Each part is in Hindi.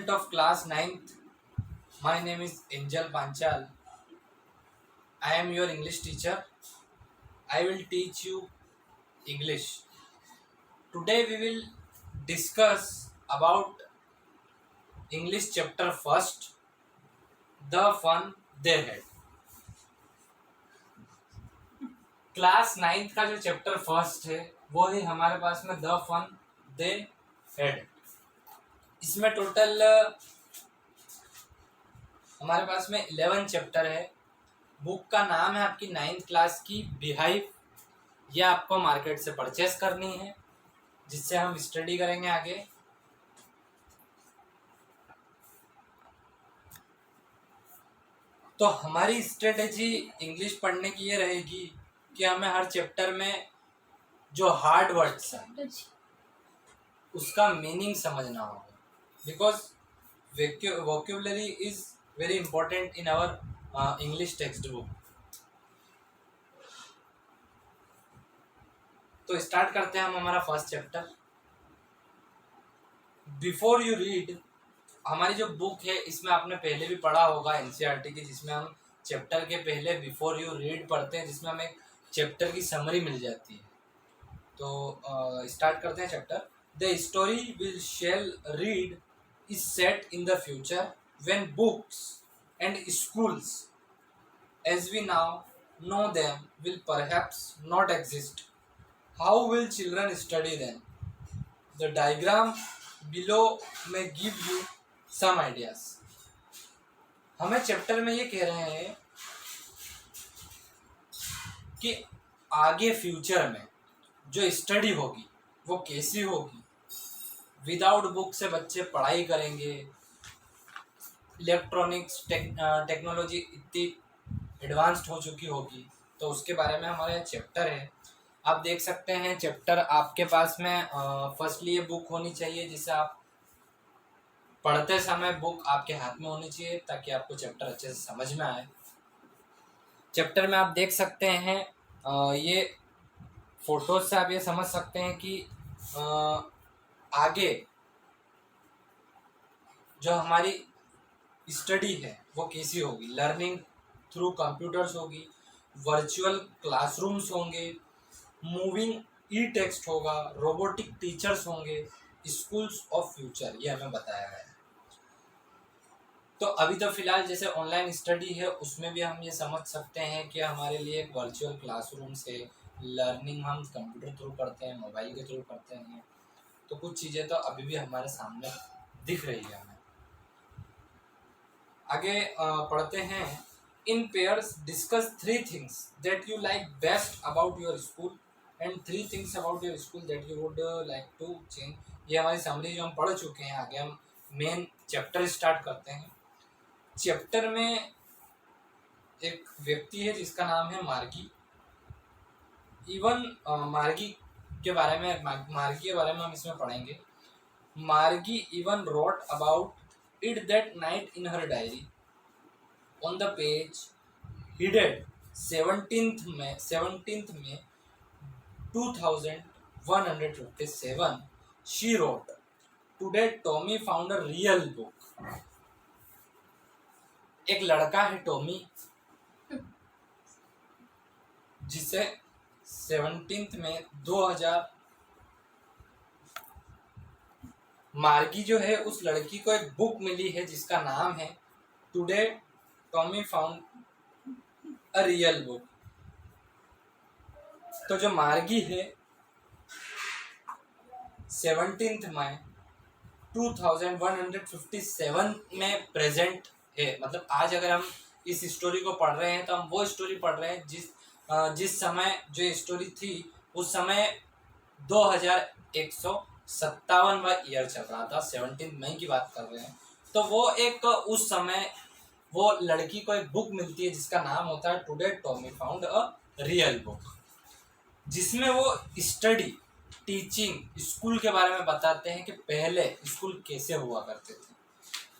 student of class 9th. My name is Angel Panchal. I am your English teacher. I will teach you English. Today we will discuss about English chapter first, the fun they had. Class 9th का जो चैप्टर फर्स्ट है वो है हमारे पास में द फन दे हैड। इसमें टोटल हमारे पास में 11 चैप्टर है। बुक का नाम है आपकी 9th क्लास की बिहाइव। यह आपको मार्केट से परचेस करनी है, जिससे हम स्टडी करेंगे आगे। तो हमारी स्ट्रेटेजी इंग्लिश पढ़ने की ये रहेगी कि हमें हर चैप्टर में जो हार्ड वर्ड्स है उसका मीनिंग समझना होगा, because vocabulary is very important in our English text book. तो स्टार्ट करते हैं हम हमारा first chapter. Before you read, हमारी जो बुक है इसमें आपने पहले भी पढ़ा होगा एनसीईआरटी की, जिसमें हम चैप्टर के पहले बिफोर यू रीड पढ़ते हैं, जिसमें हमें चैप्टर की समरी मिल जाती है। तो स्टार्ट करते हैं chapter. The story will shall read is set in the future when books and schools as we now know them will perhaps not exist. How will children study them? The diagram below may give you some ideas. हमें चैप्टर में ये कह रहे हैं कि आगे फ्यूचर में जो स्टडी होगी वो कैसी होगी। विदाउट बुक से बच्चे पढ़ाई करेंगे। इलेक्ट्रॉनिक्स टेक्नोलॉजी इतनी एडवांस्ड हो चुकी होगी, तो उसके बारे में हमारा चैप्टर है। आप देख सकते हैं चैप्टर आपके पास में फर्स्टली ये बुक होनी चाहिए, जिसे आप पढ़ते समय बुक आपके हाथ में होनी चाहिए ताकि आपको चैप्टर अच्छे से समझ में आए। चैप्टर में आप देख सकते हैं ये फोटोज से आप ये समझ सकते हैं कि आगे जो हमारी स्टडी है वो कैसी होगी। लर्निंग थ्रू कंप्यूटर्स होगी, वर्चुअल क्लासरूम्स होंगे, मूविंग ई टेक्स्ट होगा, रोबोटिक टीचर्स होंगे, स्कूल्स ऑफ फ्यूचर, ये हमें बताया गया है। तो अभी तो फिलहाल जैसे ऑनलाइन स्टडी है उसमें भी हम ये समझ सकते हैं कि हमारे लिए एक वर्चुअल क्लासरूम से लर्निंग हम कंप्यूटर थ्रू करते हैं, मोबाइल के थ्रू करते हैं। तो कुछ चीज़ें तो अभी भी हमारे सामने दिख रही है हमें। आगे पढ़ते हैं। In pairs discuss 3 things that you like best about your school and 3 things about your school that you would like to change. ये हमारी समरी जो हम पढ़ चुके हैं। आगे हम मेन चैप्टर स्टार्ट करते हैं। चैप्टर में एक व्यक्ति है जिसका नाम है मार्गी। मार्गी के बारे में हम इसमें पढ़ेंगे। Margie even wrote about it that night in her diary on the page headed 17th में 2157 she wrote today Tommy found a real book. एक लड़का है टॉमी, जिसे 17th में 2000 मार्गी जो है उस लड़की को एक बुक मिली है जिसका नाम है today Tommy found a real book. तो जो मार्गी है 17th में 2157 में प्रेजेंट है। मतलब आज अगर हम इस स्टोरी को पढ़ रहे हैं तो हम वो स्टोरी पढ़ रहे हैं जिस समय जो स्टोरी थी उस समय 2157वां ईयर चल रहा था। 17 मई की बात कर रहे हैं। तो वो एक उस समय वो लड़की को एक बुक मिलती है जिसका नाम होता है today Tommy found a real book, जिसमें वो स्टडी टीचिंग स्कूल के बारे में बताते हैं कि पहले स्कूल कैसे हुआ करते थे।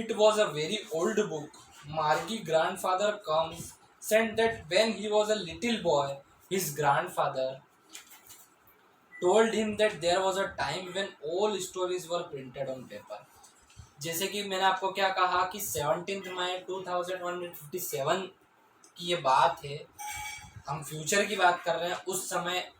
It was a very old book. Margie grandfather comes said that when he was a little boy his grandfather told him that there was a time when all stories were printed on paper. जैसे कि मैंने आपको क्या कहा कि 17 मई 2157 की ये बात है, हम फ्यूचर की बात कर रहे हैं। उस समय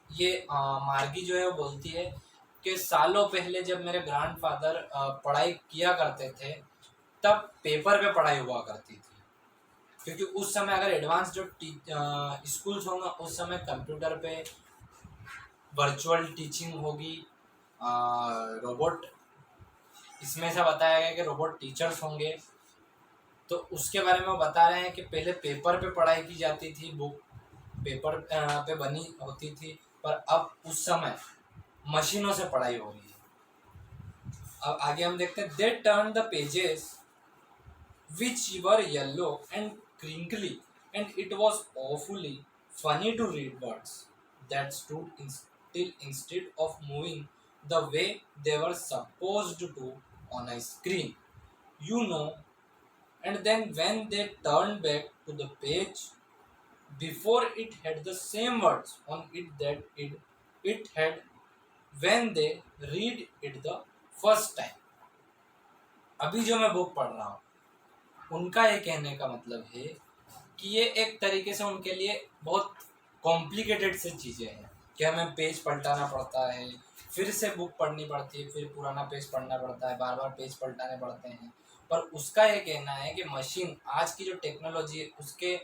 ये मार्गी जो है वो बोलती है कि सालों पहले जब मेरे ग्रैंडफादर पढ़ाई किया करते थे तब पेपर पे पढ़ाई हुआ करती थी, क्योंकि उस समय अगर एडवांस जो स्कूल्स होंगे उस समय कंप्यूटर पे वर्चुअल टीचिंग होगी, रोबोट, इसमें से बताया गया कि रोबोट टीचर्स होंगे। तो उसके बारे में वो बता रहे हैं कि पहले पेपर पे पढ़ाई की जाती थी, बुक पेपर पे बनी होती थी, पर अब उस समय मशीनों से पढ़ाई हो रही है। अब आगे हम देखते हैं, they turn the pages which were yellow and crinkly, and it was awfully funny to read words that stood still instead of moving the way they were supposed to on a screen, you know. And then when they turned back to the page, before it had the same words on it that it had when they read it the first time. अभी जो मैं बुक पढ़ रहा हूँ उनका ये कहने का मतलब है कि ये एक तरीके से उनके लिए बहुत कॉम्प्लिकेटेड से चीज़ें हैं कि हमें पेज पलटाना पड़ता है, फिर से बुक पढ़नी पड़ती है, फिर पुराना पेज पढ़ना पड़ता है, बार बार पेज पलटाने पड़ते हैं। पर उसका ये कहना है कि मशीन आज की जो टेक्नोलॉजी है उसके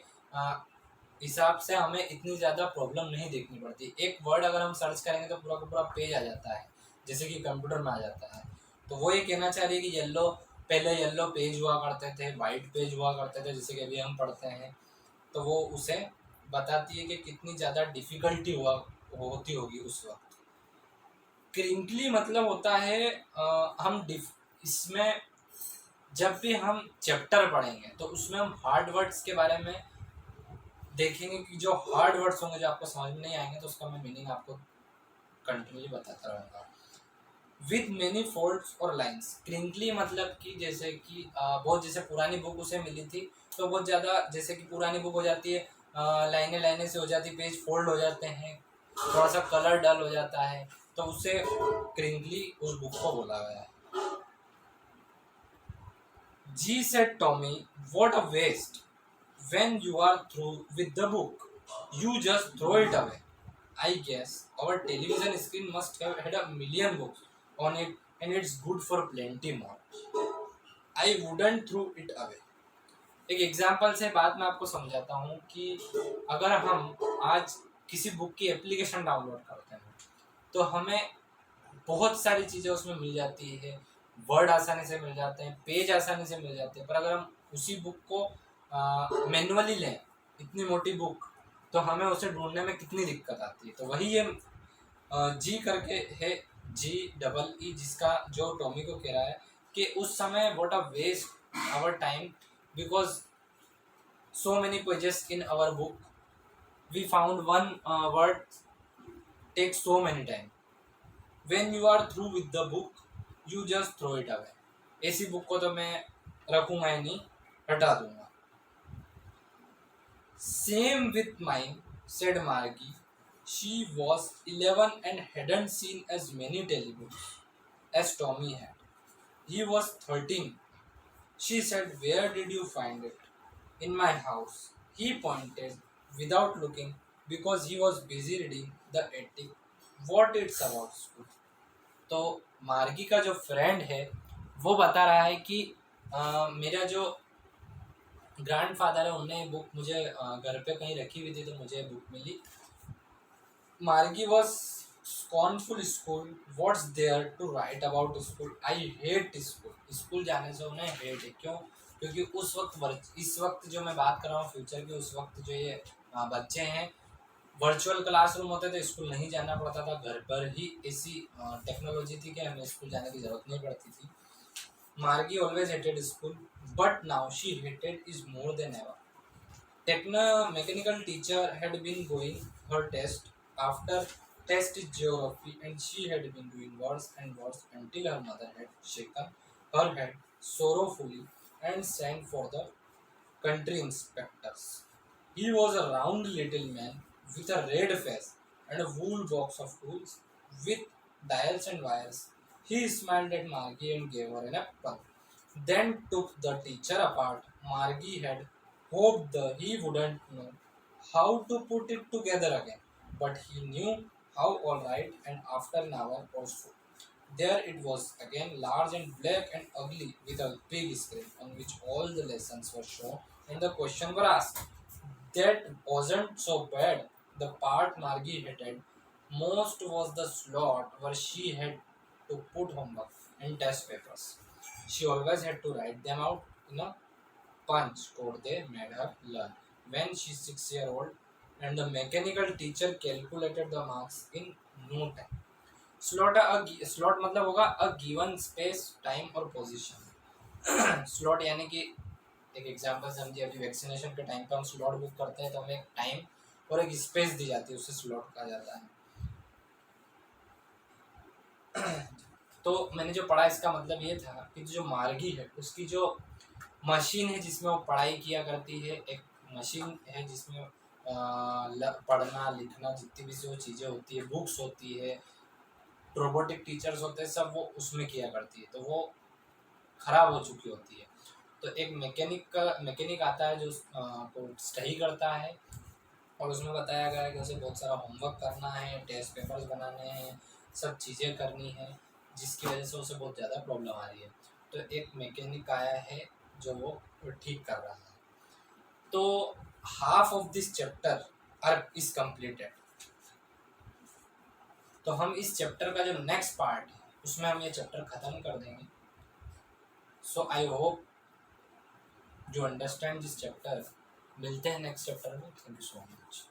हिसाब से हमें इतनी ज़्यादा प्रॉब्लम नहीं देखनी पड़ती। एक वर्ड अगर हम सर्च करेंगे तो पूरा का पूरा पेज आ जाता है, जैसे कि कंप्यूटर में आ जाता है। तो वो ये कहना चाह रही है कि पहले येलो पेज हुआ करते थे, वाइट पेज हुआ करते थे, जैसे कि अभी हम पढ़ते हैं। तो वो उसे बताती है कि कितनी ज़्यादा डिफ़िकल्टी होती होगी उस वक्त। क्रिंकली मतलब होता है इसमें जब भी हम चैप्टर पढ़ेंगे तो उसमें हम हार्ड वर्ड्स के बारे में देखेंगे कि जो हार्ड वर्ड्स होंगे जो आपको समझ में नहीं आएंगे तो उसका मैं मीनिंग आपको कंटिन्यूली बताता रहूँगा। विद मैनी फोल्ड्स और लाइंस, क्रिंकली मतलब कि जैसे कि बहुत जैसे पुरानी बुक उसे मिली थी तो बहुत ज़्यादा जैसे कि पुरानी बुक हो जाती है, लाइनें लाइनें से हो जाती, पेज फोल्ड हो जाते हैं, थोड़ा सा कलर डल हो जाता है, तो उसे क्रिंकली उस बुक को बोला गया है। Gee said Tommy, what a waste, when you are through with the book you just throw it away. I guess our television screen must have had a million books on it and it's good for plenty more. I wouldn't throw it away. एक एग्जाम्पल से बात मैं आपको समझाता हूँ कि अगर हम आज किसी बुक की एप्लीकेशन डाउनलोड करते हैं तो हमें बहुत सारी चीज़ें उसमें मिल जाती है, वर्ड आसानी से मिल जाते हैं, पेज आसानी से मिल जाते हैं। पर अगर हम उसी बुक को मैनुअली लें, इतनी मोटी बुक, तो हमें उसे ढूंढने में कितनी दिक्कत आती है। तो वही ये जी करके है, GEE, जिसका जो टॉमी को कह रहा है कि उस समय what a waste our time because so many pages in our book we found one word take so many time, when you are through with the book you just throw it away. ऐसी बुक को तो मैं रखूँगा ही नहीं, हटा दूंगा। Same with mine, said Margie. She was 11 and hadn't seen as many telebooks as Tommy had. He was 13. She said, where did you find it? In my house. He pointed without looking because he was busy reading the attic. What it's about school. तो मार्गी का जो फ्रेंड है वो बता रहा है कि मेरा जो ग्रैंडफादर है उन्होंने बुक मुझे घर पे कहीं रखी हुई थी तो मुझे बुक मिली। Margie was scornful school, what's there to write about school, I hate school. School जाने से उन्हें हेट है, क्यों? क्योंकि उस वक्त इस वक्त जो मैं बात कर रहा हूँ फ्यूचर की, उस वक्त जो ये बच्चे हैं वर्चुअल क्लासरूम होते थे, स्कूल नहीं जाना पड़ता था, घर पर ही ऐसी टेक्नोलॉजी थी कि हमें स्कूल जाने की ज़रूरत नहीं पड़ती थी। Margie always hated school, but now she hated is more than ever. Mechanical teacher had been going her test after test geography, and she had been doing worse and worse until her mother had shaken her head sorrowfully and sent for the country inspectors. He was a round little man with a red face and a wool box of tools with dials and wires. He smiled at Margie and gave her an apple. Then took the teacher apart. Margie had hoped that he wouldn't know how to put it together again, but he knew how all right, and after an hour or so, there it was again, large and black and ugly, with a big screen on which all the lessons were shown and the questions were asked. That wasn't so bad. The part Margie hated most was the slot where she had to put homework and test papers. She always had to write them out in a punch code they made her learn when she's 6 year old, and the mechanical teacher calculated the marks in no time. Slot मतलब होगा अ गिवन स्पेस टाइम और पोजीशन स्लॉट यानी कि एक एग्जांपल समझिए, अभी वैक्सीनेशन के टाइम पे हम स्लॉट बुक करते हैं तो हमें एक टाइम और एक स्पेस दी जाती है, उसे स्लॉट कहा जाता है। तो मैंने जो पढ़ा इसका मतलब ये था कि जो मार्गी है उसकी जो मशीन है जिसमें वो पढ़ाई किया करती है, एक मशीन है जिसमें पढ़ना लिखना जितनी भी जो चीज़ें होती है, बुक्स होती है, रोबोटिक टीचर्स होते हैं, सब वो उसमें किया करती है, तो वो खराब हो चुकी होती है। तो एक मैकेनिक आता है जो को सही करता है, और उसमें बताया गया है कि उसे बहुत सारा होमवर्क करना है, टेस्ट पेपर्स बनाने हैं, सब चीज़ें करनी है, जिसकी वजह से उसे बहुत ज़्यादा प्रॉब्लम आ रही है। तो एक मैकेनिक आया है जो वो ठीक कर रहा है। तो half of this chapter are is completed. तो हम इस चैप्टर का जो नेक्स्ट पार्ट है उसमें हम ये चैप्टर ख़त्म कर देंगे। सो आई होप जो अंडरस्टैंड दिस चैप्टर। मिलते हैं नेक्स्ट चैप्टर में। Thank you so much.